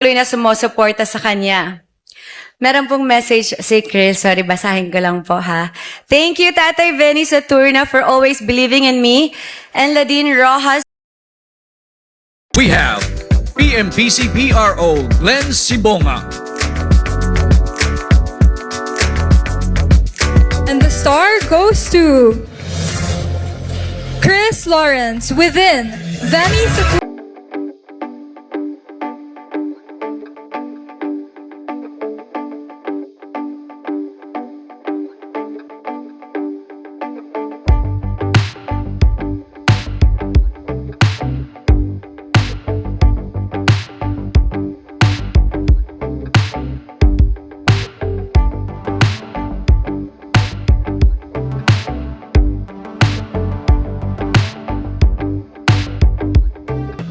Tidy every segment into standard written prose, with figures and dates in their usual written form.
tuloy na sumusuporta sa kanya. Meron pong message si Chris. Sorry, basahin ko lang po ha. Thank you, Tatay Benny Saturna, for always believing in me. And Ladine Rojas. We have PMPC PRO Glenn Sibonga. And the star goes to Chris Lawrence within Benny Saturna.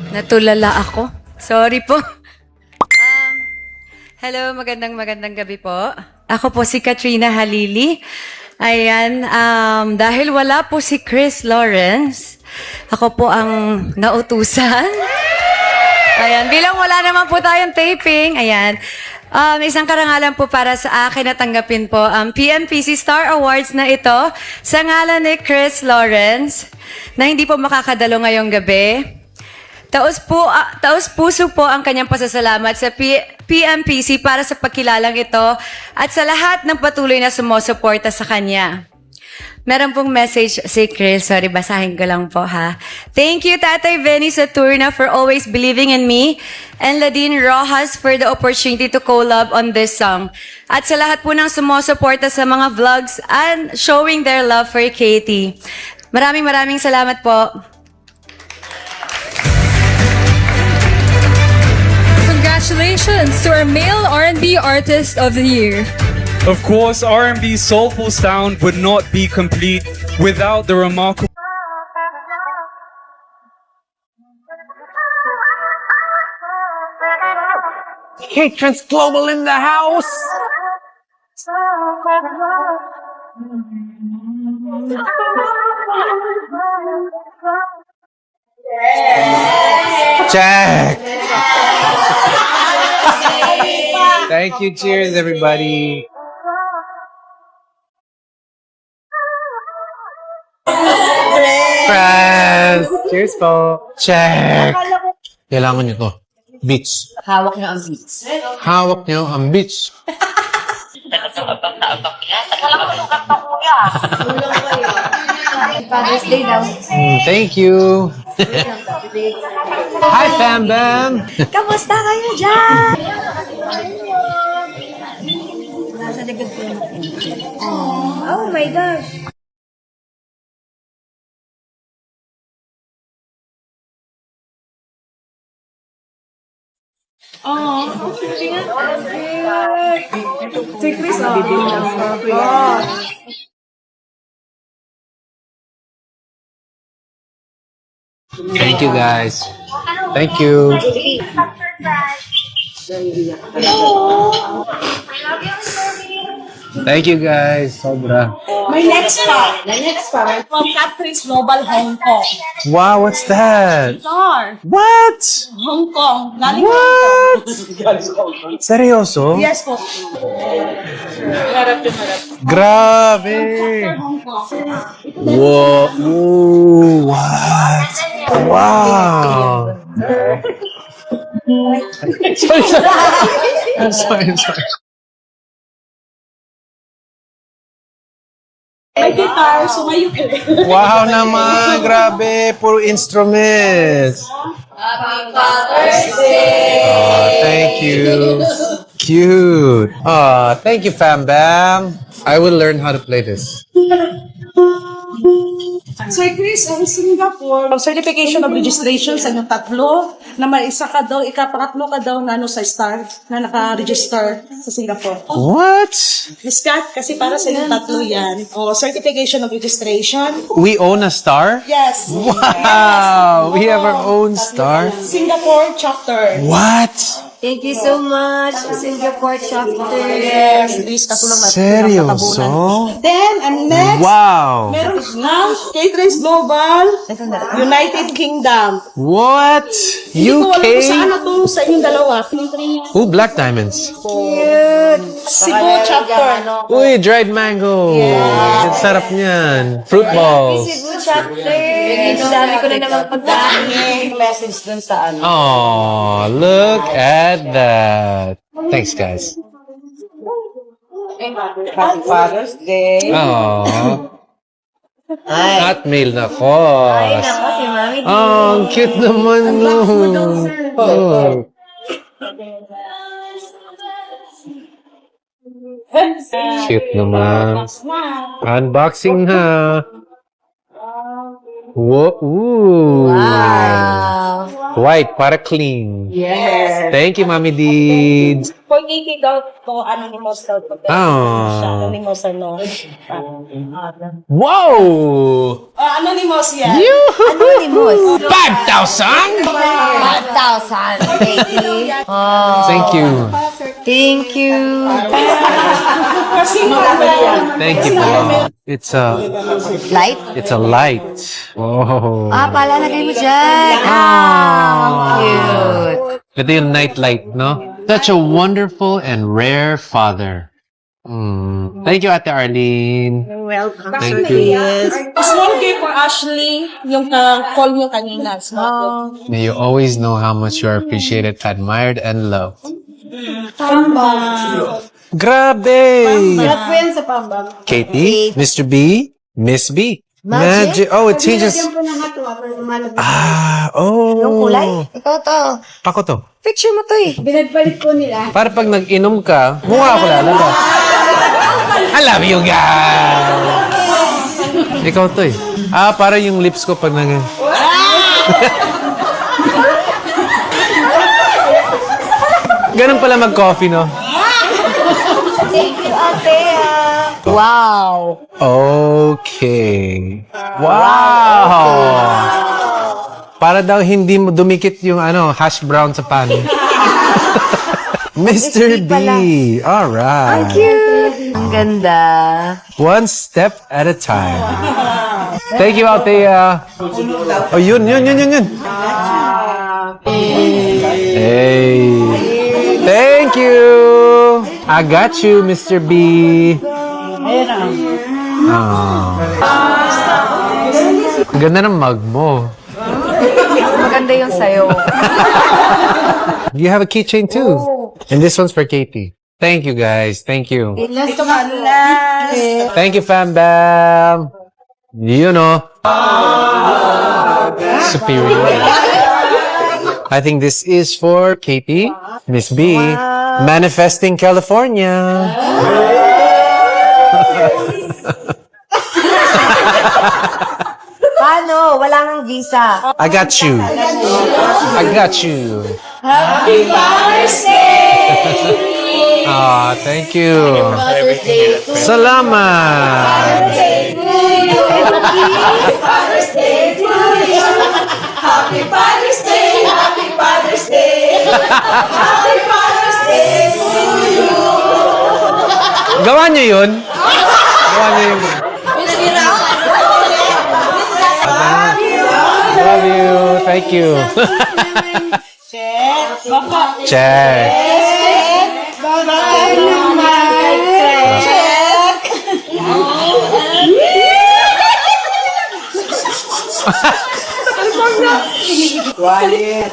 Natulala ako. Sorry po. Hello, magandang gabi po. Ako po si Katrina Halili. Ayan, dahil wala po si Chris Lawrence, ako po ang nautusan. Ayan, bilang wala naman po tayong taping, ayan, isang karangalan po para sa akin na tanggapin po ang PMPC Star Awards na ito sa ngalan ni Chris Lawrence na hindi po makakadalo ngayong gabi. Taos puso po ang kanyang pasasalamat sa PMPC para sa pagkilalang ito at sa lahat ng patuloy na sumusuporta sa kanya. Meron pong message si Chris. Sorry, basahin ko lang po ha. Thank you, Tatay Benny Saturna, for always believing in me. And Ladine Rojas for the opportunity to collab on this song. At sa lahat po ng sumusuporta sa mga vlogs and showing their love for Katie. Maraming salamat po. Congratulations to our male R&B Artist of the Year. Of course, R&B's soulful sound would not be complete without the remarkable Trans Global in the house. Check. Thank you. Cheers, everybody. Friends. Cheers po. Check. Kailangan nyo to. Beats. Hawak niyo ang beats. Hawak nyo ang beats. Father's Day daw. Thank you. Hi, Fam Bam. Kamusta kayo dyan? Nasa likod ko. Oh my gosh. Thank you, guys. Thank you. Thank you, guys. Sobra. May next pa. From Catherine's Global Hong Kong. Wow, what's that? Star. What? Hong Kong. Galing What? Hong Kong. Seryoso? Yes po. Grabe. Hong Kong. Whoa. Ooh, what? Wow. sorry. I'm sorry. May guitar, so may ukulele. Wow naman. Grabe. Puro instruments. Oh, thank you. Cute. Oh, thank you, Fam Bam. I will learn how to play this. Sir Chris, ang Singapore, certification of registration sa inyong tatlo, na may isa ka daw, ikapangatlo ka daw na sa star na naka-register sa Singapore. What? Miss Kat, kasi para sa inyong tatlo yan. O, certification of registration. We own a star? Yes. Wow. We have our own star? Singapore chapter. What? Thank you so much, Singapore chapter. Please, kaso lang natin Seryoso? Then, and next, Wow! meron ng Caterers Global, United Kingdom. What? Hindi ko alam kung saan UK? na to sa inyong dalawa. Ooh, black diamonds. Cebu chapter. Uy, dried mango. Ang sarap niyan. Fruit balls. Cebu chapter. Ang dami ko na naman pagkain. Message dun sa ano. Oh, look at that. Thanks, guys. Happy Father's Day. Oh. At mail na ko. Ako si Mami. Oh, ang cute naman nun. Oh. Cute naman. Unboxing na. Whoa, ooh. White para clean. Yes. Thank you, Mami Deeds. For Kiki daw, to anonymous daw. Oh. Anonymous, ano. Wow! Anonymous yan. Anonymous. 5,000? 1,000. Baby. Oh, Thank you. thank you. Kasi yan. Thank you po. It's a light. Oh. Ah, pala lagay mo dyan. Cute. Ito yung night light, no? Such a wonderful and rare father. Thank you, Ate Arlene. Welcome. Thank you. Yes. Small gift for Ashley, yung call nyo kanina. Small gift. May you always know how much you are appreciated, admired, and loved. Grabe! Lahat po yan sa pambang. Katie, Mr. B, Miss B. Magic. Oh, it changes. Oh. Yung kulay? Ikaw to. Ako to. Picture mo to eh. Binagpalit po nila. Para pag nag-inom ka, mukha ako lalabas. I love you guys! Ikaw to eh. Para yung lips ko pag nag... Ganun pala mag-coffee, no? Thank you, ate. Wow. Okay. Wow! Para daw hindi mo dumikit yung hash brown sa pan. Mr. B. Alright. Cute. Ang ganda. One step at a time. Thank you, Althea. Oh, yun. Hey. Thank you. I got you, Mr. B. Ang ganda ng mug mo. Maganda yung sayo. You have a keychain too. And this one's for Katie. Thank you, guys. Thank you. Ito ka last. Thank you, Fam Bam. You know. Superior. I think this is for Katie, Miss B, Manifesting California. Paano? Wala nang visa. I got you. I got you. Happy Father's Day! Thank you. Salamat. Happy Father's Day to you. Happy Father's Day. Happy Father's Day. Happy Father's Day to you. Gawa niyo yun? Gawa niyo yun. Love you. Thank you. Check. Quiet.